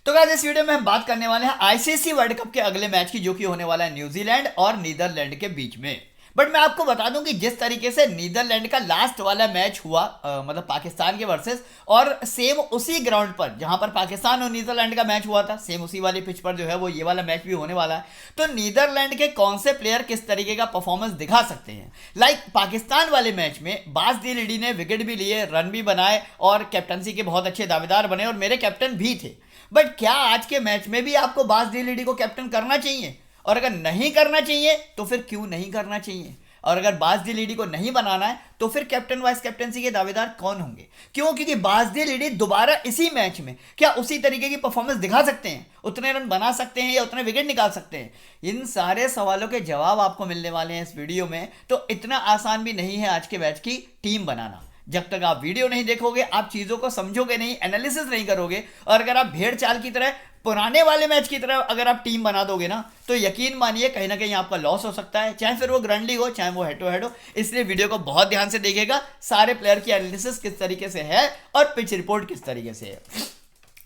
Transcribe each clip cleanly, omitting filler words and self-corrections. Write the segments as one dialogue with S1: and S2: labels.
S1: तो गाइस इस वीडियो में हम बात करने वाले हैं आईसीसी वर्ल्ड कप के अगले मैच की, जो कि होने वाला है न्यूजीलैंड और नीदरलैंड के बीच में। बट मैं आपको बता दूं कि जिस तरीके से नीदरलैंड का लास्ट वाला मैच हुआ मतलब पाकिस्तान के वर्सेस, और सेम उसी ग्राउंड पर जहां पर पाकिस्तान और नीदरलैंड का मैच हुआ था, सेम उसी वाली पिच पर जो है वो ये वाला मैच भी होने वाला है। तो नीदरलैंड के कौन से प्लेयर किस तरीके का परफॉर्मेंस दिखा सकते हैं। लाइक पाकिस्तान वाले मैच में बास दिलिडी ने विकेट भी लिए, रन भी बनाए और कैप्टनसी के बहुत अच्छे दावेदार बने और मेरे कैप्टन भी थे। बट क्या आज के मैच में भी आपको बास दिलिडी को कैप्टन करना चाहिए? और अगर नहीं करना चाहिए तो फिर क्यों नहीं करना चाहिए? और अगर बास दिलिडी को नहीं बनाना है तो फिर कैप्टन वाइस कैप्टनसी के दावेदार कौन होंगे? क्यों? क्योंकि बास दिलिडी दोबारा इसी मैच में क्या उसी तरीके की परफॉर्मेंस दिखा सकते हैं, उतने रन बना सकते हैं या उतने विकेट निकाल सकते हैं? इन सारे सवालों के जवाब आपको मिलने वाले हैं इस वीडियो में। तो इतना आसान भी नहीं है आज के मैच की टीम बनाना। जब तक आप वीडियो नहीं देखोगे, आप चीजों को समझोगे नहीं, एनालिसिस नहीं करोगे, और अगर आप भेड़ चाल की तरह पुराने वाले मैच की तरह अगर आप टीम बना दोगे ना, तो यकीन मानिए कहीं ना कहीं आपका लॉस हो सकता है, चाहे फिर वो ग्रैंड लीग हो चाहे वो हेड टू हेड हो। इसलिए वीडियो को बहुत ध्यान से देखिएगा, सारे प्लेयर की एनालिसिस किस तरीके से है और पिच रिपोर्ट किस तरीके से है।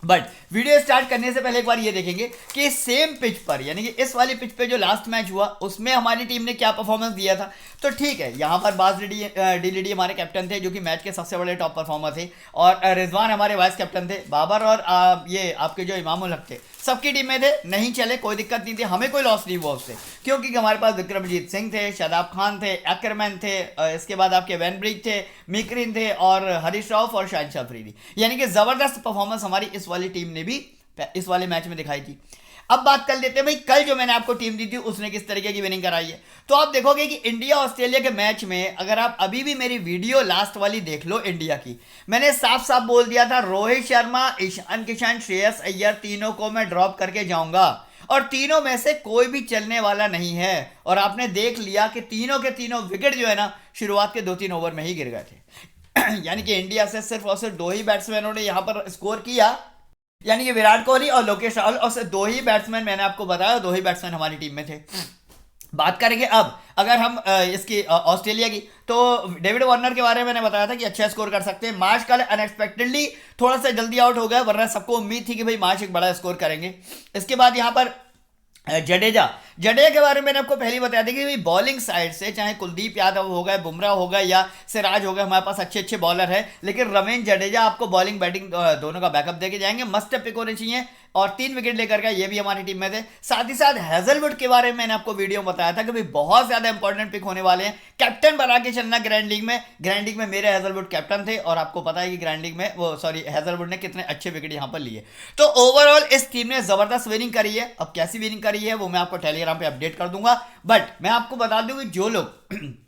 S1: बट वीडियो स्टार्ट करने से पहले एक बार ये देखेंगे कि सेम पिच पर, यानी कि इस वाली पिच पे जो लास्ट मैच हुआ उसमें हमारी टीम ने क्या परफॉर्मेंस दिया था। तो ठीक है, यहाँ पर बास दिलिडी हमारे कैप्टन थे, जो कि मैच के सबसे बड़े टॉप परफॉर्मर थे, और रिजवान हमारे वाइस कैप्टन थे, बाबर और ये आपके जो इमामुल हक थे, सबकी टीम में थे। नहीं चले, कोई दिक्कत नहीं थी, हमें कोई लॉस नहीं हुआ उससे। क्योंकि हमारे पास विक्रमजीत सिंह थे, शादाब खान थे, अकरमैन थे, इसके बाद आपके वैनब्रिज थे, मिकरिन थे और हरीश राव और शाहिद अफरीदी। यानी कि जबरदस्त परफॉर्मेंस हमारी इस वाली टीम ने भी इस वाले मैच में दिखाई थी। अब बात कर लेते हैं भाई, कल जो मैंने आपको टीम दी थी उसने किस तरीके की विनिंग कराई है। तो आप देखोगे कि इंडिया ऑस्ट्रेलिया के मैच में, अगर आप अभी भी मेरी वीडियो लास्ट वाली देख लो इंडिया की, मैंने साफ साफ बोल दिया था रोहित शर्मा, ईशान किशन, श्रेयस अय्यर, तीनों को मैं ड्रॉप करके जाऊंगा और तीनों में से कोई भी चलने वाला नहीं है। और आपने देख लिया कि तीनों के तीनों विकेट जो है ना, शुरुआत के 2-3 ओवर में ही गिर गए थे। यानी कि इंडिया से सिर्फ और सिर्फ 2 ही बैट्समैनों ने यहां पर स्कोर किया, यानी कि विराट कोहली और लोकेश राहुल, और सिर्फ 2 ही बैट्समैन, मैंने आपको बताया 2 ही बैट्समैन हमारी टीम में थे। बात करेंगे अब अगर हम इसकी ऑस्ट्रेलिया की, तो डेविड वार्नर के बारे में मैंने बताया था कि अच्छा स्कोर कर सकते हैं। मार्श कल अनएक्सपेक्टेडली थोड़ा सा जल्दी आउट हो गया, वरना सबको उम्मीद थी कि भाई मार्श एक बड़ा स्कोर करेंगे। इसके बाद यहाँ पर जडेजा के बारे में मैंने आपको पहले बताया था कि बॉलिंग साइड से चाहे कुलदीप यादव हो गए, बुमराह हो गए या सिराज हो गए, हमारे पास अच्छे अच्छे बॉलर है, लेकिन रवींद्र जडेजा आपको बॉलिंग बैटिंग दोनों का बैकअप देके जाएंगे। मस्ट पिक होने चाहिए और 3 विकेट लेकर गए, ये भी हमारी टीम में थे। साथ ही साथ हैजलवुड के बारे में मैंने आपको वीडियो में बताया था कि भाई बहुत ज्यादा इंपॉर्टेंट पिक होने वाले हैं, कैप्टन बना के चलना ग्रैंड लीग में। ग्रैंड लीग में मेरे हैजलवुड कैप्टन थे और आपको पता है कि ग्रैंड लीग में हैजलवुड ने कितने अच्छे विकेट यहां पर लिए। तो ओवरऑल इस टीम ने जबरदस्त विनिंग करी है। अब कैसी विनिंग करी है वो मैं आपको टेलीग्राम पे अपडेट कर दूंगा। बट मैं आपको बता दूं कि जो लोग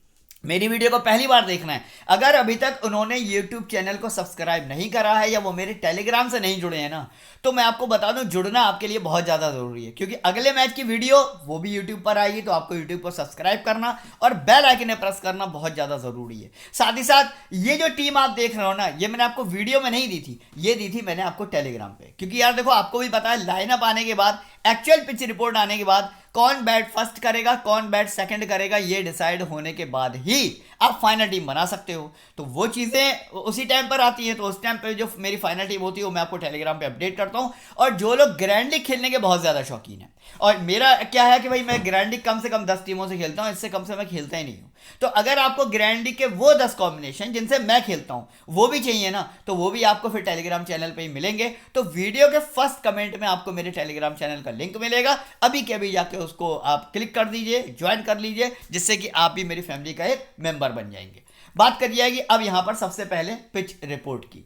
S1: मेरी वीडियो को पहली बार देखना है, अगर अभी तक उन्होंने YouTube चैनल को सब्सक्राइब नहीं करा है या वो मेरे टेलीग्राम से नहीं जुड़े हैं ना, तो मैं आपको बता दूं जुड़ना आपके लिए बहुत ज़्यादा ज़रूरी है। क्योंकि अगले मैच की वीडियो वो भी YouTube पर आएगी, तो आपको YouTube को सब्सक्राइब करना और बेल आइकन प्रेस करना बहुत ज़्यादा ज़रूरी है। साथ ही साथ ये जो टीम आप देख रहे हो ना, ये मैंने आपको वीडियो में नहीं दी थी, ये दी थी मैंने आपको टेलीग्राम पे। क्योंकि यार देखो, आपको भी पता है लाइनअप आने के बाद, एक्चुअल पिच रिपोर्ट आने के बाद, कौन बैट फर्स्ट करेगा कौन बैट सेकंड करेगा, ये डिसाइड होने के बाद ही आप फाइनल टीम बना सकते हो। तो वो चीज़ें उसी टाइम पर आती हैं, तो उस टाइम पे जो मेरी फाइनल टीम होती है वो मैं आपको टेलीग्राम पे अपडेट करता हूँ। और जो लोग ग्रैंड लीग खेलने के बहुत ज़्यादा शौकीन हैं, और मेरा क्या है कि भाई मैं ग्रैंड लीग कम से कम 10 टीमों से खेलता हूँ, इससे कम से मैं खेलता ही नहीं हूँ। तो अगर आपको ग्रैंड लीग के वो 10 कॉम्बिनेशन जिनसे मैं खेलता हूँ वो भी चाहिए ना, तो वो भी आपको फिर टेलीग्राम चैनल पे ही मिलेंगे। तो वीडियो के फर्स्ट कमेंट में आपको मेरे टेलीग्राम चैनल का लिंक मिलेगा, अभी के अभी जाके उसको आप क्लिक कर दीजिए, ज्वाइन कर लीजिए, जिससे कि आप भी मेरी फैमिली का एक मेंबर बन जाएंगे। बात कर जाएगी अब यहाँ पर सबसे पहले पिच रिपोर्ट की।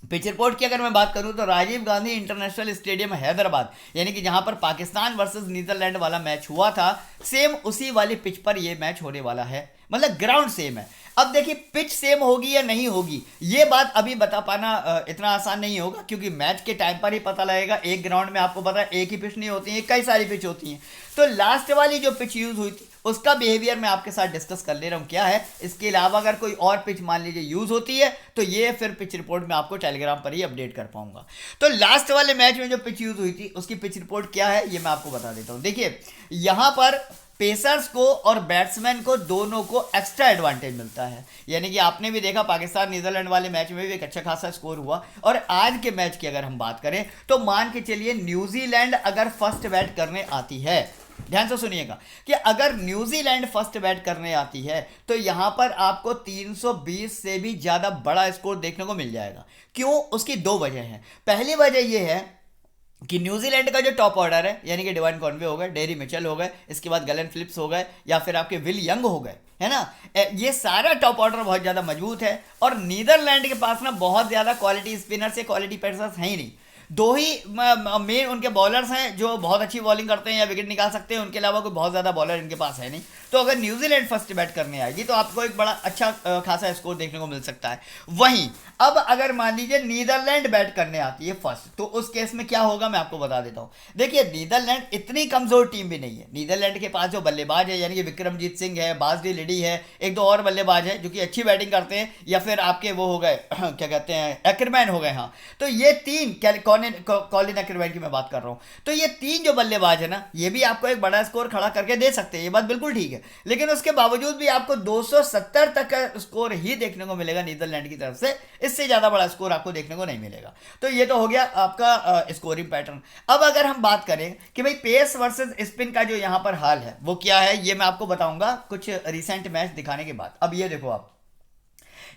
S1: पिच रिपोर्ट की अगर मैं बात करूं तो राजीव गांधी इंटरनेशनल स्टेडियम हैदराबाद, यानी कि जहां पर पाकिस्तान वर्सेस नीदरलैंड वाला मैच हुआ था, सेम उसी वाली पिच पर यह मैच होने वाला है। मतलब ग्राउंड सेम है। अब देखिए पिच सेम होगी या नहीं होगी, ये बात अभी बता पाना इतना आसान नहीं होगा, क्योंकि मैच के टाइम पर ही पता लगेगा। एक ग्राउंड में आपको पता है एक ही पिच नहीं होती है, कई सारी पिच होती हैं। तो लास्ट वाली जो पिच यूज हुई थी उसका बिहेवियर मैं आपके साथ डिस्कस कर ले रहा हूँ क्या है। इसके अलावा अगर कोई और पिच मान लीजिए यूज होती है तो ये फिर पिच रिपोर्ट में आपको टेलीग्राम पर ही अपडेट कर पाऊंगा। तो लास्ट वाले मैच में जो पिच यूज हुई थी उसकी पिच रिपोर्ट क्या है ये मैं आपको बता देता हूँ। देखिए यहाँ पर पेसर्स को और बैट्समैन को दोनों को एक्स्ट्रा एडवांटेज मिलता है। यानी कि आपने भी देखा पाकिस्तान नीदरलैंड वाले मैच में भी एक अच्छा खासा स्कोर हुआ। और आज के मैच की अगर हम बात करें तो मान के चलिए न्यूजीलैंड अगर फर्स्ट बैट करने आती है, ध्यान से सुनिएगा कि अगर न्यूजीलैंड फर्स्ट बैट करने आती है तो यहां पर आपको 320 से भी ज्यादा बड़ा स्कोर देखने को मिल जाएगा। क्यों? उसकी दो वजह हैं। पहली वजह यह है कि न्यूजीलैंड का जो टॉप ऑर्डर है यानी कि डिवाइन कॉनवे हो गए, डेरी मिचेल हो गए, इसके बाद गलेन फिलिप्स हो गए या फिर आपके विल यंग हो गए, है ना, ये सारा टॉप ऑर्डर बहुत ज़्यादा मजबूत है। और नीदरलैंड के पास ना बहुत ज़्यादा क्वालिटी स्पिनर्स या क्वालिटी पेसर्स हैं ही नहीं। दो ही मेन उनके बॉलर्स हैं जो बहुत अच्छी बॉलिंग करते हैं या विकेट निकाल सकते हैं, उनके अलावा कोई बहुत ज़्यादा बॉलर इनके पास है नहीं। तो अगर न्यूजीलैंड फर्स्ट बैट करने आएगी तो आपको एक बड़ा अच्छा खासा स्कोर देखने को मिल सकता है। वहीं अब अगर मान लीजिए नीदरलैंड बैट करने आती है फर्स्ट तो उस केस में क्या होगा मैं आपको बता देता हूँ। देखिए नीदरलैंड इतनी कमजोर टीम भी नहीं है। नीदरलैंड के पास जो बल्लेबाज है यानी कि विक्रमजीत सिंह है, बाजडी लिडी है, एक दो और बल्लेबाज है जो कि अच्छी बैटिंग करते हैं, या फिर आपके वो हो गए क्या कहते हैं एक्करमैन हो गए। हाँ, तो ये तीन कॉलिन एक्करमैन की मैं बात कर रहा हूँ। तो ये तीन जो बल्लेबाज है ना ये भी आपको एक बड़ा स्कोर खड़ा करके दे सकते हैं, ये बात बिल्कुल ठीक है। लेकिन उसके बावजूद भी आपको 270 तक का स्कोर ही देखने को मिलेगा नीदरलैंड की तरफ से, इससे ज्यादा बड़ा स्कोर आपको देखने को नहीं मिलेगा। तो ये तो हो गया आपका स्कोरिंग पैटर्न। अब अगर हम बात करें कि भाई पेस वर्सेस स्पिन का जो यहां पर हाल है वो क्या है, ये मैं आपको बताऊंगा कुछ रिसेंट मैच दिखाने के बाद। अब ये देखो आप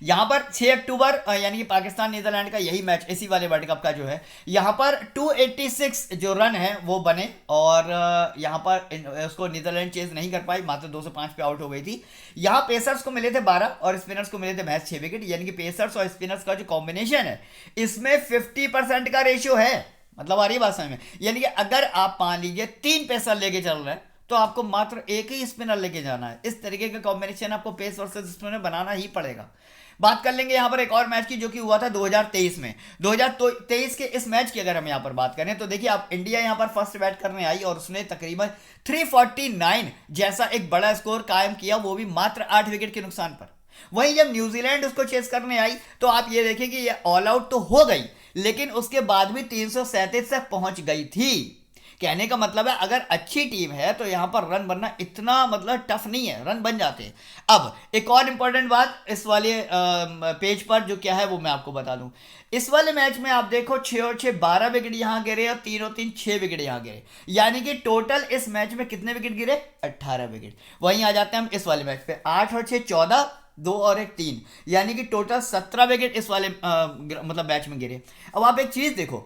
S1: यहां पर 6 अक्टूबर यानी कि पाकिस्तान नीदरलैंड का यही मैच इसी वाले वर्ल्ड कप का जो है, यहां पर 286 जो रन है वो बने और यहां पर उसको नीदरलैंड चेज नहीं कर पाई, मात्र 205 पे आउट हो गई थी। यहां पेसर्स को मिले थे 12 और स्पिनर्स को मिले थे महज 6 विकेट। यानी कि पेसर्स और स्पिनर्स का जो कॉम्बिनेशन है इसमें 50% का रेशियो है। मतलब आ रही बात समझ में? यानी कि अगर आप मान लीजिए 3 पेसर लेके चल रहे हैं तो आपको मात्र एक ही स्पिनर लेके जाना है। इस तरीके का कॉम्बिनेशन आपको पेस वर्सेस स्पिनर बनाना ही पड़ेगा। बात कर लेंगे यहाँ पर एक और मैच की जो कि हुआ था 2023 में। 2023 के इस मैच की अगर हम यहाँ पर बात करें तो देखिए आप इंडिया यहाँ पर फर्स्ट बैट करने आई और उसने तकरीबन 349 जैसा एक बड़ा स्कोर कायम किया, वो भी मात्र 8 विकेट के नुकसान पर। वहीं जब न्यूजीलैंड उसको चेस करने आई तो आप ये देखें कि ये ऑल आउट तो हो गई लेकिन उसके बाद भी 337 तक पहुंच गई थी। कहने का मतलब है अगर अच्छी टीम है तो यहां पर रन बनना इतना मतलब टफ नहीं है, रन बन जाते हैं। अब एक और इंपॉर्टेंट बात इस वाले पेज पर जो क्या है वो मैं आपको बता दूं। इस वाले मैच में आप देखो 6 और 6 12 विकेट यहां गिरे और 3 और 3 6 विकेट यहां गिरे। यानी कि टोटल इस मैच में कितने विकेट गिरे? 18 विकेट। वहीं आ जाते हैं हम इस वाले मैच पे 8 और 6 14, 2 और 1 3, यानी कि टोटल 17 विकेट इस वाले मतलब मैच में गिरे। अब आप एक चीज देखो,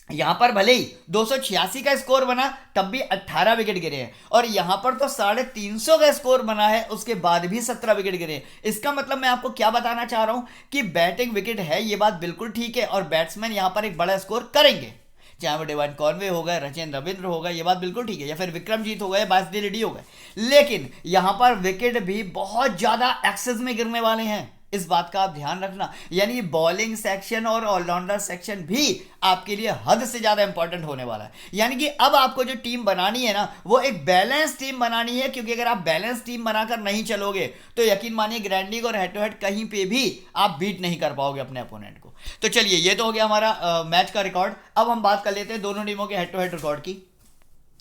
S1: यहां पर भले ही 286 का स्कोर बना तब भी 18 विकेट गिरे हैं और यहां पर तो 350 का स्कोर बना है उसके बाद भी 17 विकेट गिरे। इसका मतलब मैं आपको क्या बताना चाह रहा हूं कि बैटिंग विकेट है, ये बात बिल्कुल ठीक है और बैट्समैन यहां पर एक बड़ा स्कोर करेंगे, चाहे वो डिवाइन कॉनवे हो गए, रचिन रविंद्र हो गए, ये बात बिल्कुल ठीक है, या फिर विक्रमजीत हो गए, बासडी रेड्डी हो गए। लेकिन यहां पर विकेट भी बहुत ज्यादा एक्सेस में गिरने वाले हैं, इस बात का आप ध्यान रखना। यानी बॉलिंग सेक्शन और ऑलराउंडर सेक्शन भी आपके लिए हद से ज्यादा इंपॉर्टेंट होने वाला है। यानी कि अब आपको जो टीम बनानी है ना वो एक बैलेंस टीम बनानी है, क्योंकि अगर आप बैलेंस टीम बनाकर नहीं चलोगे तो यकीन मानिए ग्रैंडिंग और हेड टू हेड कहीं पे भी आप बीट नहीं कर पाओगे अपने अपोनेंट को। तो चलिए ये तो हो गया हमारा मैच का रिकॉर्ड। अब हम बात कर लेते हैं दोनों टीमों के हेड टू हेड रिकॉर्ड की।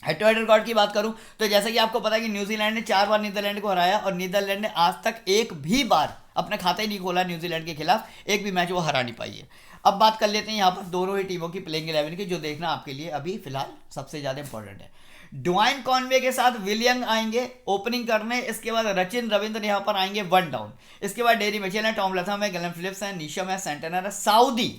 S1: हेड टू हेड रिकॉर्ड की बात करूं तो जैसा कि आपको पता है कि न्यूजीलैंड ने 4 बार नीदरलैंड को हराया और नीदरलैंड ने आज तक एक भी बार अपना खाता ही नहीं खोला न्यूजीलैंड के खिलाफ, एक भी मैच वो हरा नहीं पाई है। अब बात कर लेते हैं यहाँ पर दोनों ही टीमों की प्लेइंग 11 की, जो देखना आपके लिए अभी फिलहाल सबसे ज्यादा इंपॉर्टेंट है। डिवाइन कॉनवे के साथ विल यंग आएंगे ओपनिंग करने, इसके बाद रचिन रविंद्र यहाँ पर आएंगे 1 डाउन, इसके बाद डेरी मिचेल है, टॉम लथम है, गलेन फिलिप्स है, नीशम है, सेंटनर है, साउदी।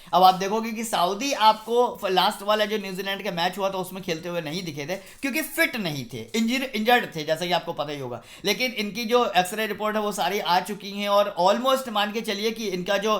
S1: अब आप देखोगे कि सऊदी आपको लास्ट वाला जो न्यूजीलैंड का मैच हुआ था उसमें खेलते हुए नहीं दिखे थे क्योंकि फिट नहीं थे, इंजर्ड थे, जैसा कि आपको पता ही होगा। लेकिन इनकी जो एक्सरे रिपोर्ट है वो सारी आ चुकी हैं और ऑलमोस्ट मान के चलिए कि इनका जो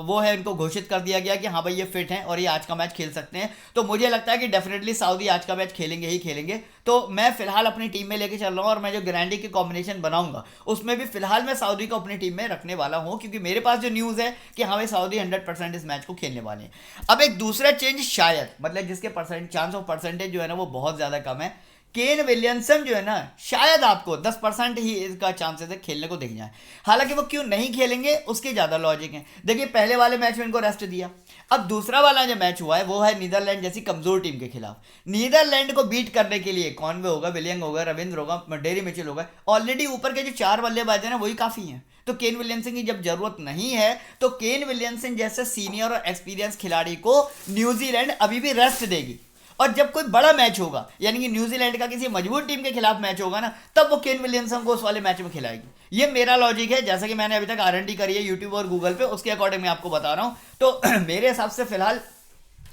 S1: वो है इनको घोषित कर दिया गया कि हाँ भाई ये फिट हैं और ये आज का मैच खेल सकते हैं। तो मुझे लगता है कि डेफिनेटली सऊदी आज का मैच खेलेंगे ही खेलेंगे। तो मैं फिलहाल अपनी टीम में लेके चल रहा हूँ और मैं जो ग्रैंडी की कॉम्बिनेशन बनाऊंगा उसमें भी फिलहाल मैं सऊदी को अपनी टीम में रखने वाला हूँ, क्योंकि मेरे पास जो न्यूज़ है कि हाँ भाई सऊदी 100% इस मैच को खेलने वाले हैं। अब एक दूसरा चेंज शायद मतलब जिसके चांस ऑफ परसेंटेज जो है ना वो बहुत ज़्यादा कम है, केन विलियमसन जो है ना, शायद आपको 10% ही इसका चांसेस है खेलने को दिख जाए। हालांकि वो क्यों नहीं खेलेंगे उसके ज़्यादा लॉजिक है। देखिए पहले वाले मैच में इनको रेस्ट दिया, अब दूसरा वाला जो मैच हुआ है वो है नीदरलैंड जैसी कमजोर टीम के खिलाफ। नीदरलैंड को बीट करने के लिए कॉनवे होगा, विलियम होगा, रविंद्र होगा, डेरी मिचेल होगा, ऑलरेडी ऊपर के जो 4 बल्लेबाज हैं ना वही काफ़ी हैं। तो केन विलियमसन की जब जरूरत नहीं है तो केन विलियमसन जैसे सीनियर और एक्सपीरियंस खिलाड़ी को न्यूजीलैंड अभी भी रेस्ट देगी। और जब कोई बड़ा मैच होगा, यानी कि न्यूजीलैंड का किसी मजबूत टीम के खिलाफ मैच होगा ना, तब वो केन विलियमसन को उस वाले मैच में खिलाएगी। ये मेरा लॉजिक है, जैसा कि मैंने अभी तक आरएनडी करी है यूट्यूब और गूगल पे, उसके अकॉर्डिंग मैं आपको बता रहा हूं। तो मेरे हिसाब से फिलहाल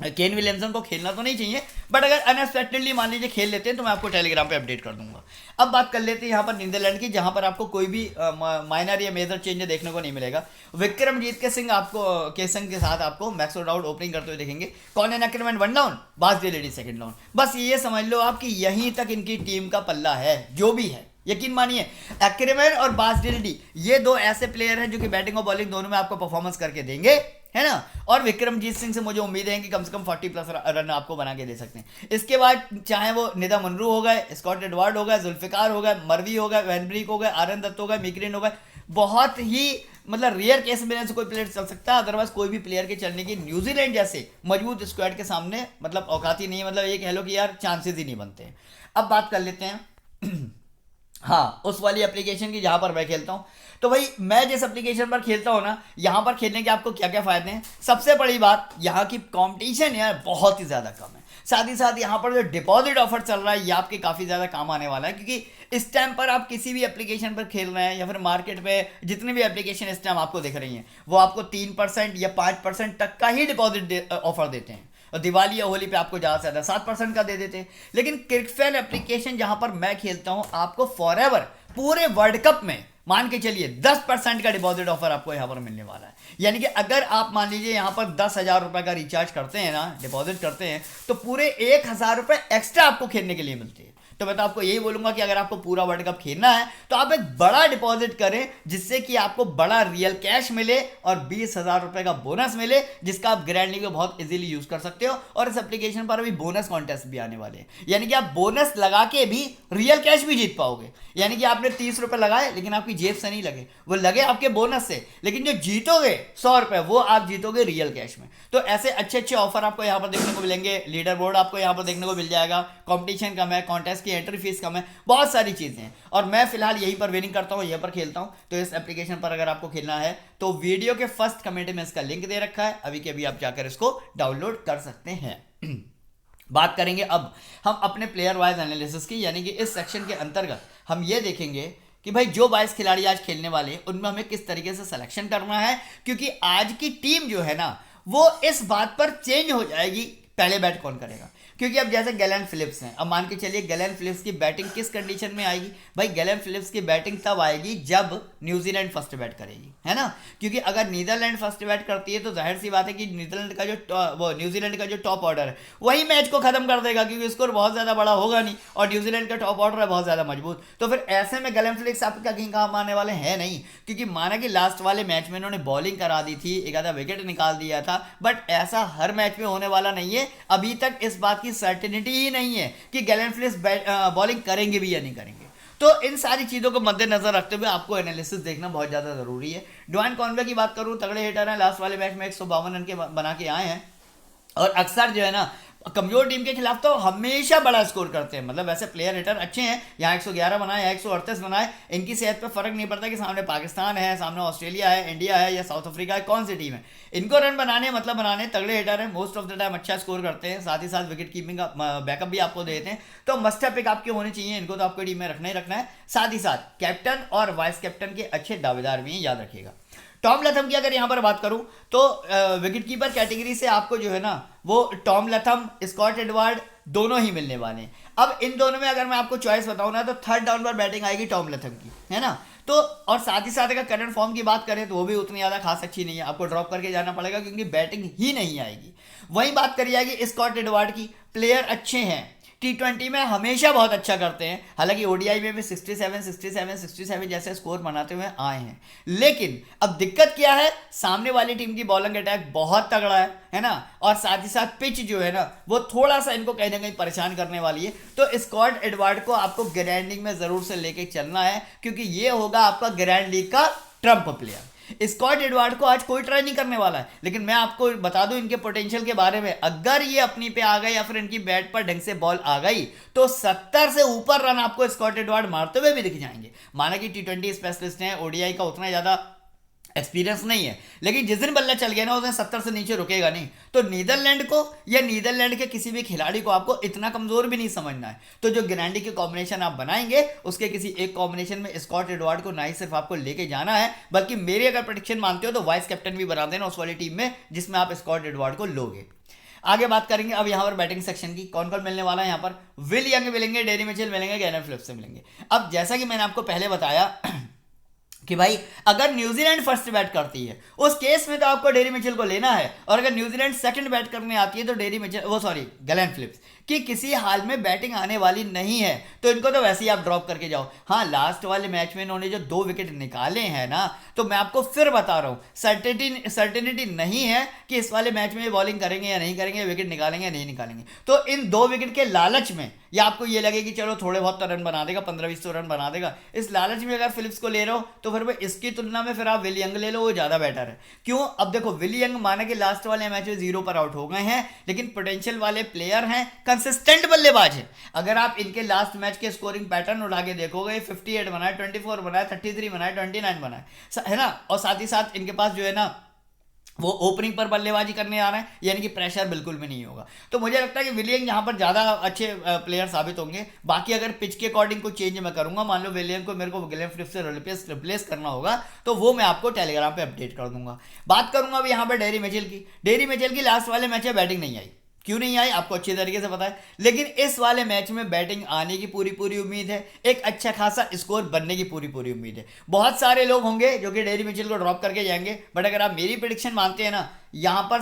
S1: केन विलियमसन को खेलना तो नहीं चाहिए, बट अगर अनएक्सपेक्टेडली मान लीजिए खेल लेते हैं तो मैं आपको टेलीग्राम पे अपडेट कर दूंगा। अब बात कर लेते हैं यहाँ पर नीदरलैंड की, जहाँ पर आपको कोई भी माइनर या मेजर चेंज देखने को नहीं मिलेगा। विक्रमजीत के सिंह आपको के साथ आपको मैक्स आउट ओपनिंग करते हुए देखेंगे। कॉनन एक्रेमैन 1 डाउन, बास डेलेडी 2nd डाउन। बस ये समझ लो आप कि यहीं तक इनकी टीम का पल्ला है जो भी है। यकीन मानिए एक्रेमैन और बास डेलेडी ये 2 ऐसे प्लेयर हैं जो कि बैटिंग और बॉलिंग दोनों में आपको परफॉर्मेंस करके देंगे, है ना। और विक्रमजीत सिंह से मुझे उम्मीद है कि कम से कम 40+ रन आपको बना के दे सकते हैं। इसके बाद चाहे वो निदा मुनरू हो गए, स्कॉट एडवर्ड हो गए, जुल्फिकार हो गए, मरवी हो गए, वैनब्रिक हो गए, आरएन दत्त हो गए, मिकरिन हो गए, बहुत ही मतलब रेयर केस में से कोई प्लेयर चल सकता है। अदरवाइज कोई भी प्लेयर के चलने की न्यूजीलैंड जैसे मजबूत स्क्वाड के सामने मतलब औकात ही नहीं है, मतलब ये कह लो कि यार चांसेस ही नहीं बनते हैं। अब बात कर लेते हैं हाँ उस वाली एप्लीकेशन की जहां पर मैं खेलता हूं। तो भाई मैं जिस एप्लीकेशन पर खेलता हूं ना, यहां पर खेलने के आपको क्या क्या फायदे हैं। सबसे बड़ी बात, यहां की कंपटीशन यार बहुत ही ज़्यादा कम है। साथ ही साथ यहाँ पर जो डिपॉजिट ऑफर चल रहा है ये आपके काफ़ी ज़्यादा काम आने वाला है, क्योंकि इस टाइम पर आप किसी भी एप्लीकेशन पर खेल रहे हैं या फिर मार्केट में जितनी भी एप्लीकेशन इस टाइम आपको दिख रही हैं वो आपको 3% या 5% तक का ही डिपॉजिट ऑफर देते हैं। और दिवाली या होली पे आपको ज़्यादा से ज़्यादा 7% का दे देते हैं। लेकिन क्रिकफैन एप्लीकेशन जहां पर मैं खेलता हूं आपको फॉरएवर पूरे वर्ल्ड कप में मान के चलिए 10% का डिपॉजिट ऑफर आपको यहाँ पर मिलने वाला है। यानी कि अगर आप मान लीजिए यहाँ पर 10,000 रुपये का रिचार्ज करते हैं ना, डिपॉजिट करते हैं, तो पूरे 1,000 रुपये एक्स्ट्रा आपको खेलने के लिए मिलते हैं। तो मैं तो आपको यही बोलूंगा कि अगर आपको पूरा वर्ल्ड कप खेलना है तो आप एक बड़ा डिपॉजिट करें जिससे कि आपको बड़ा रियल कैश मिले और 20,000 रुपये का बोनस मिले, जिसका आप ग्रैंड लीग में बहुत इजीली यूज कर सकते हो। और इस एप्लीकेशन पर अभी बोनस कॉन्टेस्ट भी आने वाले हैं, यानी कि आप बोनस लगा के भी रियल कैश भी जीत पाओगे। यानी कि आपने 30 रुपये लगाए लेकिन आपकी जेब से नहीं लगे, वो लगे आपके बोनस से, लेकिन जो जीतोगे 100 रुपये वो आप जीतोगे रियल कैश में। तो ऐसे अच्छे अच्छे ऑफर आपको यहाँ पर देखने को मिलेंगे। लीडर बोर्ड आपको यहाँ पर देखने को मिल जाएगा, कॉम्पिटिशन कम है, कॉन्टेस्ट की एंट्री फीस कम है, बहुत सारी चीज़ें हैं। और मैं फिलहाल यहीं पर विनिंग करता हूँ, यहीं पर खेलता हूँ। तो इस एप्लीकेशन पर अगर आपको खेलना है तो वीडियो के फर्स्ट कमेंट में इसका लिंक दे रखा है, अभी के अभी आप जाकर इसको डाउनलोड कर सकते हैं। बात करेंगे अब हम अपने प्लेयर वाइज एनालिसिस की, यानी कि इस सेक्शन के अंतर्गत हम ये देखेंगे कि भाई जो 22 खिलाड़ी आज खेलने वाले हैं उनमें हमें किस तरीके से सिलेक्शन करना है, क्योंकि आज की टीम जो है ना वो इस बात पर चेंज हो जाएगी पहले बैट कौन करेगा। क्योंकि अब जैसे गैलन फिलिप्स हैं, अब मान के चलिए गैलन फिलिप्स की बैटिंग किस कंडीशन में आएगी। भाई गैलन फिलिप्स की बैटिंग तब आएगी जब न्यूजीलैंड फर्स्ट बैट करेगी, है ना। क्योंकि अगर नीदरलैंड फर्स्ट बैट करती है तो जाहिर सी बात है कि नीदरलैंड का जो न्यूजीलैंड का जो टॉप ऑर्डर है वही मैच को खत्म कर देगा, क्योंकि स्कोर बहुत ज़्यादा बड़ा होगा नहीं और न्यूजीलैंड का टॉप ऑर्डर है बहुत ज़्यादा मजबूत। तो फिर ऐसे में गैलन फिलिप्स आपका कहीं काम आने वाले हैं नहीं, क्योंकि माना कि लास्ट वाले मैच में इन्होंने बॉलिंग करा दी थी, एक आधा विकेट निकाल दिया था, बट ऐसा हर मैच में होने वाला नहीं है। अभी तक इस बात की सर्टेनिटी ही नहीं है कि गैलन फिलिप्स बॉलिंग करेंगे भी या नहीं करेंगे। तो इन सारी चीज़ों को मद्देनजर रखते हुए आपको एनालिसिस देखना बहुत ज़्यादा ज़रूरी है। ड्वाइन कॉनवे की बात करूं, तगड़े हिटर हैं, लास्ट वाले मैच में 152 रन के बना के आए हैं और अक्सर जो है ना कमजोर टीम के खिलाफ तो हमेशा बड़ा स्कोर करते हैं। मतलब वैसे प्लेयर हिटर अच्छे हैं, यहाँ 111 बनाए, यहाँ 138 बनाए, इनकी सेहत पे फर्क नहीं पड़ता कि सामने पाकिस्तान है, सामने ऑस्ट्रेलिया है, इंडिया है या साउथ अफ्रीका है, कौन सी टीम है। इनको रन बनाने मतलब बनाने, तगड़े हिटर हैं, मोस्ट ऑफ द टाइम अच्छा स्कोर करते हैं, साथ ही साथ विकेट कीपिंग का बैकअप भी आपको देते हैं। तो मस्ट है पिक आपके होने चाहिए, इनको तो आपको टीम में रखना ही रखना है। साथ ही साथ कैप्टन और वाइस कैप्टन के अच्छे दावेदार भी हैं, याद रखिएगा। टॉम लथम की अगर यहाँ पर बात करूं तो विकेट कीपर कैटेगरी से आपको जो है ना वो टॉम लथम, स्कॉट एडवर्ड दोनों ही मिलने वाले हैं। अब इन दोनों में अगर मैं आपको चॉइस बताऊं ना तो 3rd डाउन पर बैटिंग आएगी टॉम लथम की, है ना। तो और साथ ही साथ अगर करंट फॉर्म की बात करें तो वो भी उतनी ज़्यादा खास अच्छी नहीं है, आपको ड्रॉप करके जाना पड़ेगा क्योंकि बैटिंग ही नहीं आएगी। वहीं बात करी जाएगी स्कॉट एडवर्ड की, प्लेयर अच्छे हैं, T20 में हमेशा बहुत अच्छा करते हैं, हालांकि ओडीआई में भी 67 जैसे स्कोर बनाते हुए आए हैं। लेकिन अब दिक्कत क्या है, सामने वाली टीम की बॉलिंग अटैक बहुत तगड़ा है ना, और साथ ही साथ पिच जो है ना वो थोड़ा सा इनको कहीं ना कहीं परेशान करने वाली है। तो स्कॉट एडवर्ड को आपको ग्रैंड लीग में जरूर से लेके चलना है, क्योंकि ये होगा आपका ग्रैंड लीग का ट्रम्प प्लेयर। स्कॉट एडवर्ड को आज कोई ट्राई नहीं करने वाला है, लेकिन मैं आपको बता दूं इनके पोटेंशियल के बारे में, अगर ये अपनी पे आ गए या फिर इनकी बैट पर ढंग से बॉल आ गई तो 70 से ऊपर रन आपको स्कॉट एडवर्ड मारते हुए भी दिख जाएंगे। माना कि T20 स्पेशलिस्ट हैं, ओडीआई का उतना ज्यादा एक्सपीरियंस नहीं है, लेकिन जिस दिन बल्ला चल गया ना उसने 70 से नीचे रुकेगा नहीं। तो नीदरलैंड को या नीदरलैंड के किसी भी खिलाड़ी को आपको इतना कमजोर भी नहीं समझना है। तो जो ग्रैंडी के कॉम्बिनेशन आप बनाएंगे उसके किसी एक कॉम्बिनेशन में स्कॉट एडवर्ड को ना ही सिर्फ आपको लेके जाना है, बल्कि मेरी अगर प्रेडिक्शन मानते हो तो वाइस कैप्टन भी बना देना उस वाली टीम में जिसमें आप स्कॉट एडवर्ड को लोगे। आगे बात करेंगे अब यहाँ पर बैटिंग सेक्शन की, कौन कौन मिलने वाला है। यहाँ पर विल यंग मिलेंगे, डेरी मिचेल मिलेंगे, गैरन फिलिप्स से मिलेंगे। अब जैसा कि मैंने आपको पहले बताया कि भाई अगर न्यूजीलैंड फर्स्ट बैट करती है उस केस में तो आपको डेरी मिचेल को लेना है, और अगर न्यूजीलैंड सेकंड बैट करने आती है तो डेरी मिचेल गैलन फिलिप्स कि किसी हाल में बैटिंग आने वाली नहीं है तो इनको तो वैसे ही आप ड्रॉप करके जाओ। हाँ, लास्ट वाले मैच में इन्होंने जो 2 विकेट निकाले हैं ना, तो मैं आपको फिर बता रहा हूँ सर्टेनिटी नहीं है कि इस वाले मैच में बॉलिंग करेंगे या नहीं करेंगे, विकेट निकालेंगे या नहीं निकालेंगे। तो इन 2 विकेट के लालच में या आपको ये लगे कि चलो थोड़े बहुत तो रन बना देगा, 15-20 तो रन बना देगा, इस लालच में अगर फिलिप्स को ले रहे हो तो फिर इसकी तुलना में फिर आप विल यंग ले लो, वो ज्यादा बेटर है। क्यों? अब देखो विल यंग माना कि लास्ट वाले मैच में 0 पर आउट हो गए हैं, लेकिन पोटेंशियल वाले प्लेयर हैं, कंसिस्टेंट बल्लेबाज है। अगर आप इनके लास्ट मैच के स्कोरिंग पैटर्न उठा के देखोगे, 58 बनाए, 24 बनाए, 33 बनाए, 29 बनाए, है ना, और साथ ही साथ इनके पास जो है ना वो ओपनिंग पर बल्लेबाजी करने आ रहे हैं, यानी कि प्रेशर बिल्कुल भी नहीं होगा। तो मुझे लगता है कि विलियम यहाँ पर ज़्यादा अच्छे प्लेयर साबित होंगे। बाकी अगर पिच के अकॉर्डिंग कुछ चेंज मैं करूंगा, मान लो विलियम को मेरे को गैलन फिलिप्स से रिप्लेस करना होगा, तो वो मैं आपको टेलीग्राम पे अपडेट कर दूंगा। बात करूंगा अभी यहाँ पर डेरी मिचेल की। डेरी मिचेल की लास्ट वाले मैच में बैटिंग नहीं आई, क्यों नहीं आई आपको अच्छी तरीके से पता है, लेकिन इस वाले मैच में बैटिंग आने की पूरी पूरी उम्मीद है, एक अच्छा खासा स्कोर बनने की पूरी पूरी उम्मीद है। बहुत सारे लोग होंगे जो कि डेरी मिचेल को ड्रॉप करके जाएंगे, बट अगर आप मेरी प्रेडिक्शन मानते हैं ना, यहाँ पर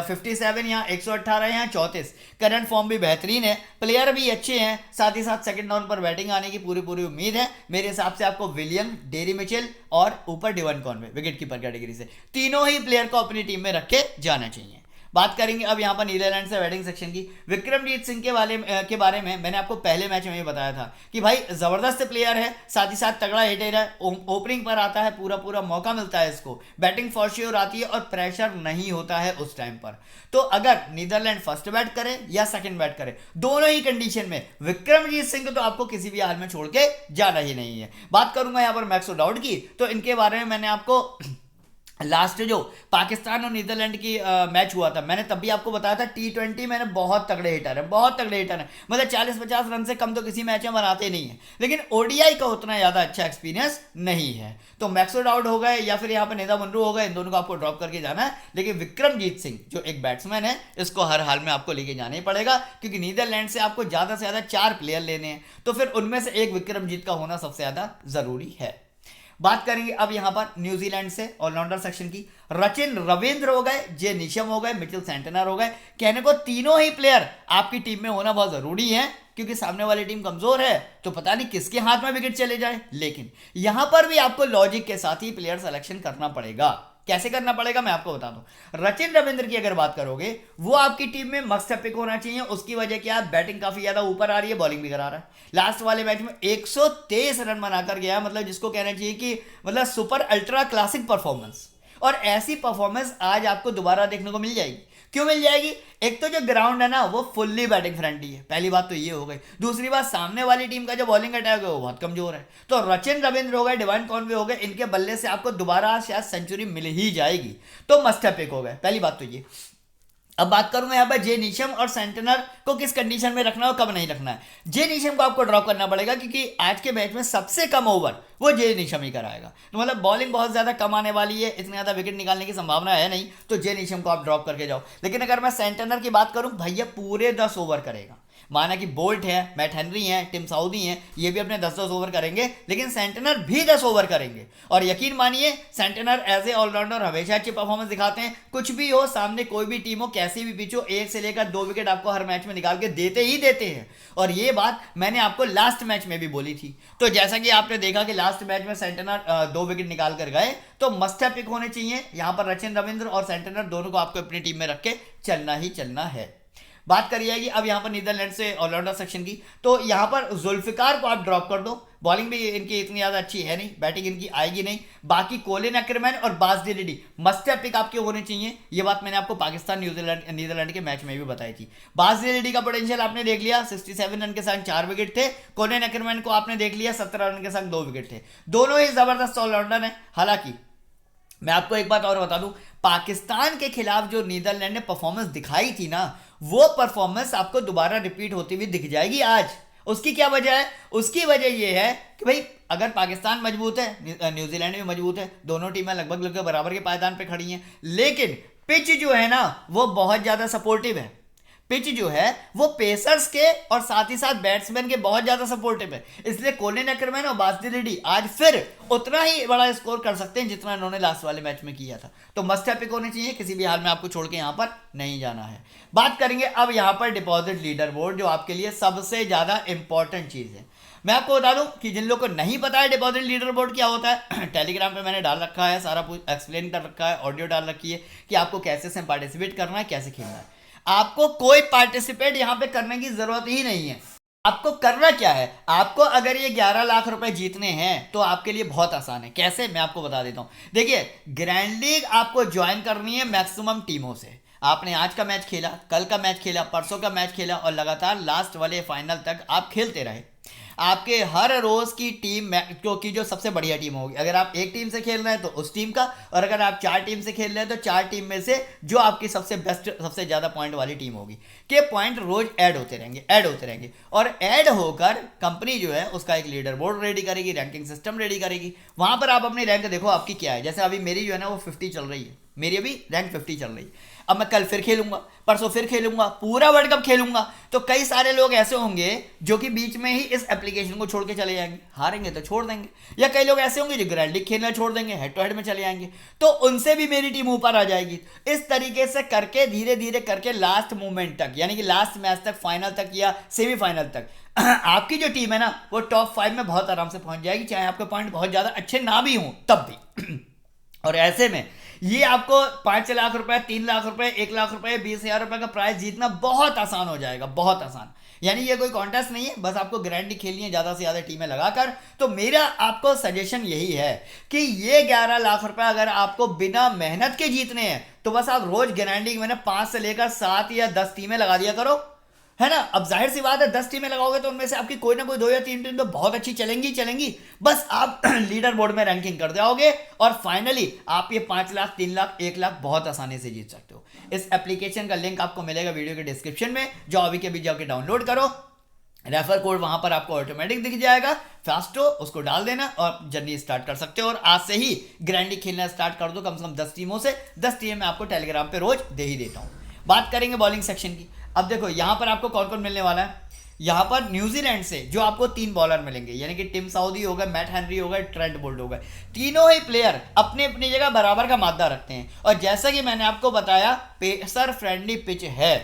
S1: 57, यहाँ 118, यहाँ 34, करंट फॉर्म भी बेहतरीन है, प्लेयर भी अच्छे हैं, साथ ही साथ सेकंड डाउन पर बैटिंग आने की पूरी पूरी उम्मीद है। मेरे हिसाब से आपको विलियम, डेरी मिचेल और ऊपर डिवन कॉनवे विकेट कीपर कैटेगरी से तीनों ही प्लेयर को अपनी टीम में रख के जाना चाहिए। बात करेंगे अब यहाँ पर नीदरलैंड से बैटिंग सेक्शन की। विक्रमजीत सिंह के बारे में मैंने आपको पहले मैच में ही बताया था कि भाई जबरदस्त प्लेयर है, साथ ही साथ तगड़ा हिटर है, ओपनिंग पर आता है, पूरा पूरा मौका मिलता है इसको, बैटिंग फॉर श्योर आती है और प्रेशर नहीं होता है उस टाइम पर। तो अगर नीदरलैंड फर्स्ट बैट करे या सेकंड बैट करे, दोनों ही कंडीशन में विक्रमजीत सिंह को तो आपको किसी भी हाल में छोड़ के जाना ही नहीं है। बात करूंगा यहाँ पर मैक्सो डाउड की, तो इनके बारे में मैंने आपको लास्ट जो पाकिस्तान और नीदरलैंड की मैच हुआ था, मैंने तब भी आपको बताया था T20 मैंने बहुत तगड़े हिटर है, बहुत तगड़े हिटर है, मतलब 40-50 रन से कम तो किसी मैच में बनाते नहीं है, लेकिन ओडीआई का उतना ज़्यादा अच्छा एक्सपीरियंस नहीं है। तो मैक्सो डाउड हो गए या फिर यहाँ पर नेदा मुनरू हो गए, इन दोनों को आपको ड्रॉप करके जाना है। लेकिन विक्रमजीत सिंह जो एक बैट्समैन है, इसको हर हाल में आपको लेके जाना ही पड़ेगा, क्योंकि नीदरलैंड से आपको ज़्यादा से ज़्यादा 4 प्लेयर लेने हैं, तो फिर उनमें से एक विक्रमजीत का होना सबसे ज़्यादा ज़रूरी है। बात करेंगे अब यहाँ पर न्यूजीलैंड से ऑलराउंडर सेक्शन की। रचिन रविंद्र हो गए, जे निशम हो गए, मिचेल सेंटनर हो गए। कहने को तीनों ही प्लेयर आपकी टीम में होना बहुत जरूरी है, क्योंकि सामने वाली टीम कमजोर है तो पता नहीं किसके हाथ में विकेट चले जाए। लेकिन यहां पर भी आपको लॉजिक के साथ ही प्लेयर सिलेक्शन करना पड़ेगा। कैसे करना पड़ेगा मैं आपको बता दूं। रचिन रविंद्र की अगर बात करोगे, वो आपकी टीम में मस्ट पिक होना चाहिए। उसकी वजह क्या है, बैटिंग काफी ज्यादा ऊपर आ रही है, बॉलिंग भी करा रहा है। लास्ट वाले मैच में 123 रन बनाकर गया, मतलब जिसको कहना चाहिए कि मतलब सुपर अल्ट्रा क्लासिक परफॉर्मेंस। और ऐसी परफॉर्मेंस आज आपको दोबारा देखने को मिल जाएगी। क्यों मिल जाएगी? एक तो जो ग्राउंड है ना वो फुल्ली बैटिंग फ्रेंडली है, पहली बात तो ये हो गई। दूसरी बात, सामने वाली टीम का जो बॉलिंग अटैक है वो बहुत कमजोर है। तो रचिन रविंद्र हो गए, डिवाइन कॉनवे हो गए, इनके बल्ले से आपको दोबारा शायद सेंचुरी मिल ही जाएगी, तो मस्ट पिक हो गए, पहली बात तो ये। अब बात करूंगा यहाँ पर जे निशम और सेंटनर को किस कंडीशन में रखना है और कब नहीं रखना है। जे निशम को आपको ड्रॉप करना पड़ेगा, क्योंकि आज के मैच में सबसे कम ओवर वो जे निशम ही कराएगा। तो मतलब बॉलिंग बहुत ज्यादा कम आने वाली है, इतनी ज्यादा विकेट निकालने की संभावना है नहीं, तो जे निशम को आप ड्रॉप करके जाओ। लेकिन अगर मैं सेंटनर की बात करूं, भैया पूरे 10 ओवर करेगा, माना कि बोल्ट है, मैट हेनरी है, टिम साउदी हैं, ये भी अपने 10-10 ओवर करेंगे, लेकिन सेंटनर भी 10 ओवर करेंगे। और यकीन मानिए सेंटनर एज ए ऑलराउंडर हमेशा अच्छी परफॉर्मेंस दिखाते हैं। कुछ भी हो, सामने कोई भी टीम हो, कैसी भी पिच हो, 1 से लेकर 2 विकेट आपको हर मैच में निकाल के देते ही देते हैं। और ये बात मैंने आपको लास्ट मैच में भी बोली थी। तो जैसा कि आपने देखा कि लास्ट मैच में सेंटनर 2 विकेट निकाल कर गए, तो मस्ट हैव पिक होने चाहिए यहाँ पर। रचिन रविंद्र और सेंटनर दोनों को आपको अपनी टीम में रख के चलना ही चलना है। बात करी जाएगी अब यहाँ पर नीदरलैंड से ऑलराउंडर सेक्शन की, तो यहाँ पर जुल्फिकार को आप ड्रॉप कर दो। बॉलिंग भी इनकी इतनी ज़्यादा अच्छी है नहीं, बैटिंग इनकी आएगी नहीं। बाकी कोलिन एक्करमैन और बास डिलिडी मस्ट हैव पिक आपके होने चाहिए। ये बात मैंने आपको पाकिस्तान नीदरलैंड के मैच में भी बताई थी। बास डिलिडी का पोटेंशियल आपने देख लिया, 67 रन के साथ 4 विकेट थे। कोलिन एक्करमैन को आपने देख लिया, 17 रन के साथ 2 विकेट थे। दोनों ही जबरदस्त ऑलराउंडर हैं। हालांकि मैं आपको एक बात और बता दूं, पाकिस्तान के खिलाफ जो नीदरलैंड ने परफॉर्मेंस दिखाई थी ना, वो परफॉर्मेंस आपको दोबारा रिपीट होती हुई दिख जाएगी आज। उसकी क्या वजह है? उसकी वजह ये है कि भाई अगर पाकिस्तान मजबूत है, न्यूजीलैंड भी मजबूत है, दोनों टीमें लगभग लगभग बराबर के पायदान पे खड़ी हैं, लेकिन पिच जो है ना वो बहुत ज़्यादा सपोर्टिव है। पिच जो है वो पेसर्स के और साथ ही साथ बैट्समैन के बहुत ज्यादा सपोर्टिव है। इसलिए कोलिन एक्करमैन और बास डिलिडी आज फिर उतना ही बड़ा स्कोर कर सकते हैं जितना इन्होंने लास्ट वाले मैच में किया था। तो मस्ट हैव पिक होने चाहिए, किसी भी हाल में आपको छोड़ के यहाँ पर नहीं जाना है। बात करेंगे अब यहाँ पर डिपॉजिट लीडर बोर्ड, जो आपके लिए सबसे ज्यादा इंपॉर्टेंट चीज है। मैं आपको बता दूं कि जिन लोगों को नहीं पता है डिपॉजिट लीडर बोर्ड क्या होता है, टेलीग्राम पे मैंने डाल रखा है, सारा कुछ एक्सप्लेन कर रखा है, ऑडियो डाल रखी है कि आपको कैसे इसमें पार्टिसिपेट करना है, कैसे खेलना है। आपको कोई पार्टिसिपेट यहां पे करने की जरूरत ही नहीं है। आपको करना क्या है, आपको अगर ये 11 लाख रुपए जीतने हैं तो आपके लिए बहुत आसान है। कैसे, मैं आपको बता देता हूं। देखिए, ग्रैंड लीग आपको ज्वाइन करनी है मैक्सिमम टीमों से। आपने आज का मैच खेला, कल का मैच खेला, परसों का मैच खेला और लगातार लास्ट वाले फाइनल तक आप खेलते रहे। आपके हर रोज की टीम क्योंकि जो सबसे बढ़िया टीम होगी, अगर आप एक टीम से खेल रहे हैं तो उस टीम का, और अगर आप 4 टीम से खेल रहे हैं तो 4 टीम में से जो आपकी सबसे बेस्ट, सबसे ज्यादा पॉइंट वाली टीम होगी, के पॉइंट रोज ऐड होते रहेंगे और ऐड होकर कंपनी जो है उसका एक लीडर बोर्ड रेडी करेगी, रैंकिंग सिस्टम रेडी करेगी। वहां पर आप अपनी रैंक देखो आपकी क्या है। जैसे अभी मेरी जो है ना वो 50 चल रही है, मेरी अभी रैंक 50 चल रही है। अब मैं कल फिर खेलूंगा, परसों फिर खेलूंगा, पूरा वर्ल्ड कप खेलूंगा, तो कई सारे लोग ऐसे होंगे जो कि बीच में ही इस एप्लीकेशन को छोड़ के चले जाएंगे, हारेंगे तो छोड़ देंगे। या कई लोग ऐसे होंगे जो ग्रैंड लीग खेलना छोड़ देंगे, हेड टू हेड में चले जाएंगे, तो उनसे भी मेरी टीम ऊपर आ जाएगी। इस तरीके से करके धीरे धीरे करके लास्ट मोमेंट तक, यानी कि लास्ट मैच तक, फाइनल तक या सेमीफाइनल तक आपकी जो टीम है ना वो टॉप 5 में बहुत आराम से पहुंच जाएगी, चाहे आपके पॉइंट बहुत ज्यादा अच्छे ना भी हों तब भी। और ऐसे में ये आपको 5 लाख रुपए, 3 लाख रुपए, 1 लाख रुपए, 20,000 रुपए का प्राइज जीतना बहुत आसान हो जाएगा, बहुत आसान। यानी ये कोई कॉन्टेस्ट नहीं है, बस आपको ग्रैंड लीग खेलनी है ज्यादा से ज्यादा टीमें लगाकर। तो मेरा आपको सजेशन यही है कि ये 11 लाख रुपए अगर आपको बिना मेहनत के जीतने हैं तो बस आप रोज ग्रैंड लीग में ना 5 से लेकर 7 या 10 टीमें लगा दिया करो, है ना। अब जाहिर सी बात है 10 टीमें लगाओगे तो उनमें से आपकी कोई ना कोई 2 या 3 टीम तो बहुत अच्छी चलेंगी। बस आप लीडर बोर्ड में रैंकिंग कर जाओगे और फाइनली आप ये 5 लाख, 3 लाख, 1 लाख बहुत आसानी से जीत सकते हो। इस एप्लीकेशन का लिंक आपको मिलेगा वीडियो के डिस्क्रिप्शन में, जाओ अभी के अभी जाके डाउनलोड करो। रेफर कोड वहां पर आपको ऑटोमेटिक दिख जाएगा, फास्टो, उसको डाल देना और जर्नी स्टार्ट कर सकते हो। और आज से ही ग्रैंड लीग खेलना स्टार्ट कर दो, कम से कम 10 टीमों से। 10 टीम मैं आपको टेलीग्राम पे रोज दे ही देता हूं। बात करेंगे बॉलिंग सेक्शन की। अब देखो यहां पर आपको कौन कौन मिलने वाला है। यहां पर न्यूजीलैंड से जो आपको 3 बॉलर मिलेंगे, यानी कि टिम साउदी हो गए, मैट हेनरी हो गए, ट्रेंट बोल्ट हो गए। तीनों ही प्लेयर अपनी अपनी जगह बराबर का मादा रखते हैं। और जैसा कि मैंने आपको बताया पेसर फ्रेंडली पिच है,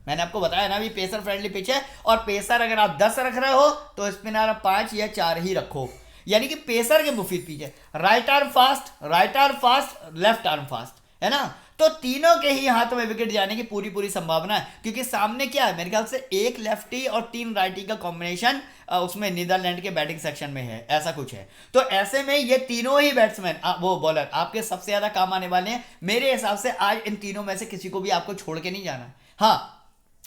S1: मैंने आपको बताया ना भी पेसर फ्रेंडली पिच है। और पेसर अगर आप 10 रख रहे हो तो स्पिनर आप 5 या 4 ही रखो, यानी कि पेसर के मुफीद पिच है। Right arm fast, left arm fast, है ना। तो तीनों के ही हाथ में विकेट जाने की पूरी संभावना है, क्योंकि सामने क्या है, मेरे ख्याल से 1 लेफ्टी और 3 राइटी का कॉम्बिनेशन उसमें नीदरलैंड के बैटिंग सेक्शन में है, ऐसा कुछ है। तो ऐसे में ये तीनों ही बैट्समैन, वो बॉलर आपके सबसे ज्यादा काम आने वाले हैं। मेरे हिसाब से आज इन तीनों में से किसी को भी आपको छोड़ के नहीं जाना है। हाँ,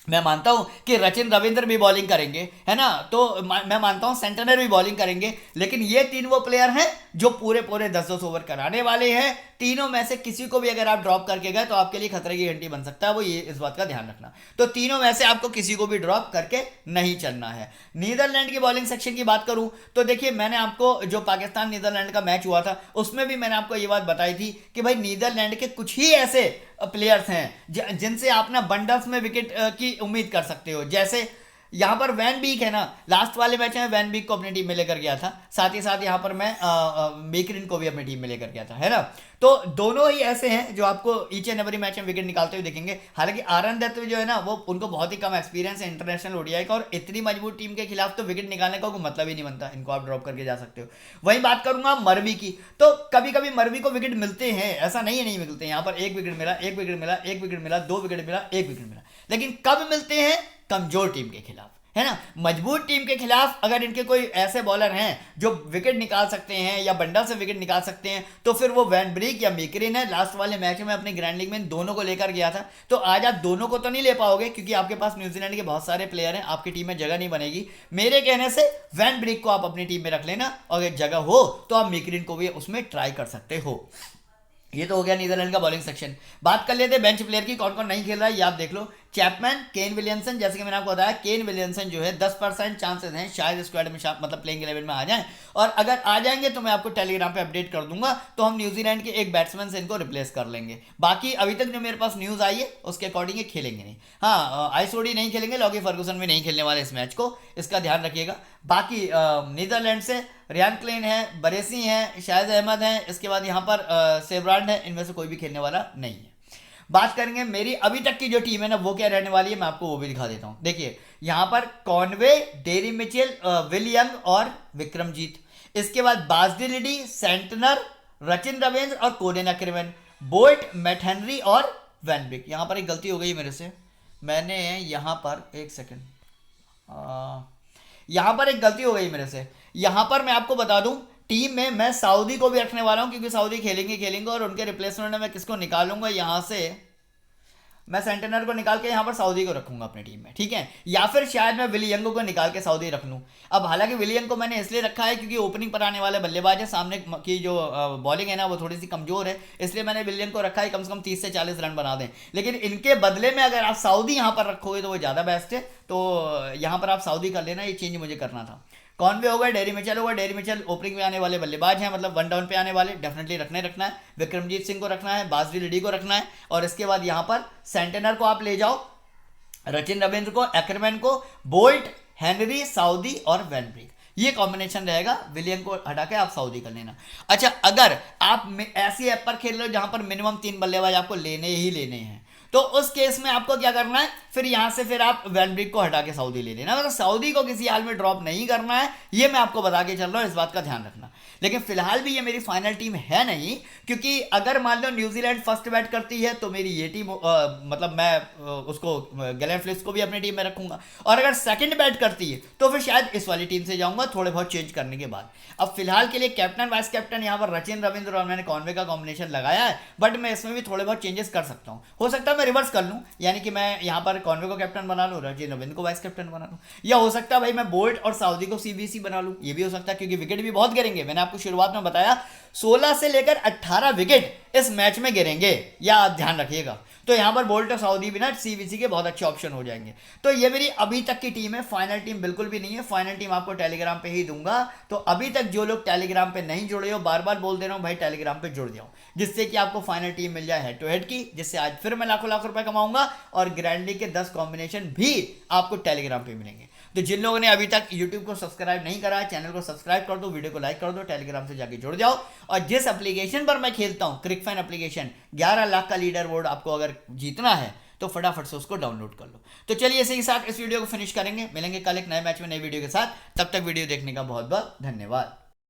S1: मैं मानता हूं कि रचिन रविंद्र भी बॉलिंग करेंगे, है ना, तो मैं मानता हूं सेंटनर भी बॉलिंग करेंगे, लेकिन ये 3 वो प्लेयर हैं जो पूरे 10-10 ओवर कराने वाले हैं। तीनों में से किसी को भी अगर आप ड्रॉप करके गए तो आपके लिए खतरे की घंटी बन सकता है, वो ये इस बात का ध्यान रखना। तो तीनों में से आपको किसी को भी ड्रॉप करके नहीं चलना है। नीदरलैंड की बॉलिंग सेक्शन की बात करूं तो देखिए, मैंने आपको जो पाकिस्तान नीदरलैंड का मैच हुआ था उसमें भी मैंने आपको ये बात बताई थी कि भाई नीदरलैंड के कुछ ही ऐसे प्लेयर्स हैं जिनसे आप ना बंडल्स में विकेट की उम्मीद कर सकते हो। जैसे यहाँ पर वैन बीक है ना, लास्ट वाले मैच में वैन बीक को अपनी टीम में लेकर गया था, साथ ही साथ यहाँ पर मैं मेकरिन को भी अपनी टीम में लेकर गया था, है ना। तो दोनों ही ऐसे हैं जो आपको ईच एंड एवरी मैच में विकेट निकालते हुए दिखेंगे। हालांकि आरन दत्त जो है ना, वो उनको बहुत ही कम एक्सपीरियंस है इंटरनेशनल ओडीआई का, और इतनी मजबूत टीम के खिलाफ तो विकेट निकालने का कोई मतलब ही नहीं बनता, इनको आप ड्रॉप करके जा सकते हो। वही बात करूंगा मरवी की, तो कभी कभी मरवी को विकेट मिलते हैं, ऐसा नहीं है नहीं मिलते। यहाँ पर 1 विकेट मिला, 1 विकेट मिला, 1 विकेट मिला, 2 विकेट मिला, 1 विकेट मिला, लेकिन कब मिलते हैं? कमजोर टीम के खिलाफ, है ना। मजबूत टीम के खिलाफ अगर इनके कोई ऐसे बॉलर हैं जो विकेट निकाल सकते हैं या बंडल से विकेट निकाल सकते हैं, तो फिर वो वैन ब्रीक या मेकरिन है। लास्ट वाले मैच में अपने ग्रैंड लीग में इन दोनों को लेकर गया था, तो आज आप दोनों को तो नहीं ले पाओगे क्योंकि आपके पास न्यूजीलैंड के बहुत सारे प्लेयर हैं, आपकी टीम में जगह नहीं बनेगी। मेरे कहने से वैन ब्रीक को आप अपनी टीम में रख लेना, और अगर जगह हो तो आप मेकरिन को भी उसमें ट्राई कर सकते हो। ये तो हो गया नीदरलैंड का बॉलिंग सेक्शन। बात कर लेते हैं बेंच प्लेयर की, कौन कौन नहीं खेल रहा है ये आप देख लो। चैपमैन, केन विलियमसन, जैसे कि मैंने आपको बताया केन विलियमसन जो है 10% चांसेस हैं शायद स्क्वाड में मतलब प्लेइंग 11 में आ जाएं, और अगर आ जाएंगे तो मैं आपको टेलीग्राम पे अपडेट कर दूंगा, तो हम न्यूजीलैंड के एक बैट्समैन से इनको रिप्लेस कर लेंगे। बाकी अभी तक जो मेरे पास न्यूज़ आई है उसके अकॉर्डिंग ये खेलेंगे नहीं। हाँ, आइसोडी नहीं खेलेंगे, लॉकी फर्गूसन भी नहीं खेलने वाले इस मैच को, इसका ध्यान रखिएगा। बाकी नीदरलैंड से रियान क्लेन है, बरेसी हैं, शाहिद अहमद हैं, इसके बाद यहाँ पर सेब्रांड है, इनमें से कोई भी खेलने वाला नहीं है। बात करेंगे मेरी अभी तक की जो टीम है ना, वो क्या रहने वाली है, मैं आपको वो भी दिखा देता हूँ। देखिए यहाँ पर कॉनवे, डेरी मिचेल, विलियम और विक्रमजीत, इसके बाद बाजडिलिडी, सेंटनर, रचिन रविंद्र और कोडेन अक्रमन, बोल्ट, मैट हेनरी और वैन ब्रिक। यहाँ पर एक गलती हो गई मेरे से, मैंने यहाँ पर एक सेकेंड, यहाँ पर एक गलती हो गई मेरे से। यहाँ पर मैं आपको बता दूं, टीम में मैं सऊदी को भी रखने वाला हूं क्योंकि सऊदी खेलेंगे, और उनके रिप्लेसमेंट में मैं किसको निकालूंगा, यहाँ से मैं सेंटेनर को निकाल के यहाँ पर सऊदी को रखूंगा अपनी टीम में, ठीक है। या फिर शायद मैं विलियंगो को निकाल के सऊदी रख लूँ। अब हालांकि विलियंग को मैंने इसलिए रखा है क्योंकि ओपनिंग पर आने वाले बल्लेबाज है, सामने की जो बॉलिंग है ना वो थोड़ी सी कमजोर है, इसलिए मैंने विलियंग को रखा है, कम से कम 30 से 40 रन बना दें। लेकिन इनके बदले में अगर आप सऊदी यहाँ पर रखोगे तो वो ज़्यादा बेस्ट है, तो यहाँ पर आप सऊदी कर लेना, ये चेंज मुझे करना था। कॉनवे होगा, डेरी मिचेल होगा, डेरी मिचेल ओपनिंग में आने वाले बल्लेबाज हैं, मतलब 1 डाउन पे आने वाले, डेफिनेटली रखना है। विक्रमजीत सिंह को रखना है, बाजडी को रखना है, और इसके बाद यहाँ पर सेंटेनर को आप ले जाओ, रचिन रविंद्र को, एक्रमैन को, बोल्ट, हेनरी, सऊदी और वैन ब्रिक, ये कॉम्बिनेशन रहेगा। विलियम को हटा के आप सऊदी कर लेना। अच्छा, अगर आप ऐसी ऐप पर खेल रहे हो जहां पर मिनिमम 3 बल्लेबाज आपको लेने ही लेने हैं, तो उस केस में आपको क्या करना है, फिर यहां से फिर आप वैन ब्रिक को हटा के सऊदी ले लेना, मतलब सऊदी को किसी हाल में ड्रॉप नहीं करना है, ये मैं आपको बता के चल रहा हूं, इस बात का ध्यान रखना। लेकिन फिलहाल भी ये मेरी फाइनल टीम है नहीं, क्योंकि अगर मान लो न्यूजीलैंड फर्स्ट बैट करती है तो मेरी ये टीम मतलब मैं उसको गैलेन फिलिप्स को भी अपनी टीम में रखूंगा, और अगर सेकंड बैट करती है तो फिर शायद इस वाली टीम से जाऊंगा थोड़े बहुत चेंज करने के बाद। अब फिलहाल के लिए कैप्टन वाइस कैप्टन यहाँ पर रचिन रविंद्र और मैंने कॉनवे का कॉम्बिनेशन लगाया है, बट मैं इसमें भी थोड़े बहुत चेंजेस कर सकता हूँ। हो सकता है मैं रिवर्स कर लूँ, यानी कि मैं यहाँ पर कॉनवे को कैप्टन बना लूँ, रचिन रविंद्र को वाइस कैप्टन बना लूँ, या हो सकता है भाई मैं बोल्ट और सऊदी को सीबीसी बना लूँ, ये भी हो सकता है, क्योंकि विकेट भी बहुत गिरेंगे। मैंने आपको शुरुआत में बताया 16 से लेकर 18 विकेट इस मैच में गिरेंगे, या आप ध्यान रखिएगा। तो यहाँ पर बोल्ट और सऊदी भी ना सीबीसी के बहुत अच्छे ऑप्शन हो जाएंगे। तो ये मेरी अभी तक की टीम है, फाइनल टीम बिल्कुल भी नहीं है, फाइनल टीम आपको टेलीग्राम पे ही दूंगा। तो अभी तक जो लोग टेलीग्राम पे नहीं जुड़े हो, बार बार बोल दे रहा हूँ भाई टेलीग्राम पे जुड़ जाओ, जिससे कि आपको फाइनल टीम मिल जाए हेड टू हेड की, जिससे आज फिर मैं लाखों लाख रुपए कमाऊंगा, और ग्रैंड लीग के 10 कॉम्बिनेशन भी आपको टेलीग्राम पे मिलेंगे। तो जिन लोगों ने अभी तक YouTube को सब्सक्राइब नहीं करा है, चैनल को सब्सक्राइब कर दो, वीडियो को लाइक कर दो, टेलीग्राम से जाके जुड़ जाओ। और जिस एप्लीकेशन पर मैं खेलता हूँ, क्रिकफैन एप्लीकेशन, 11 लाख का लीडर बोर्ड आपको अगर जीतना है तो फटाफट से उसको डाउनलोड कर लो। तो चलिए इसी के साथ इस वीडियो को फिनिश करेंगे, मिलेंगे कल एक नए मैच में नई वीडियो के साथ। तब तक वीडियो देखने का बहुत बहुत धन्यवाद।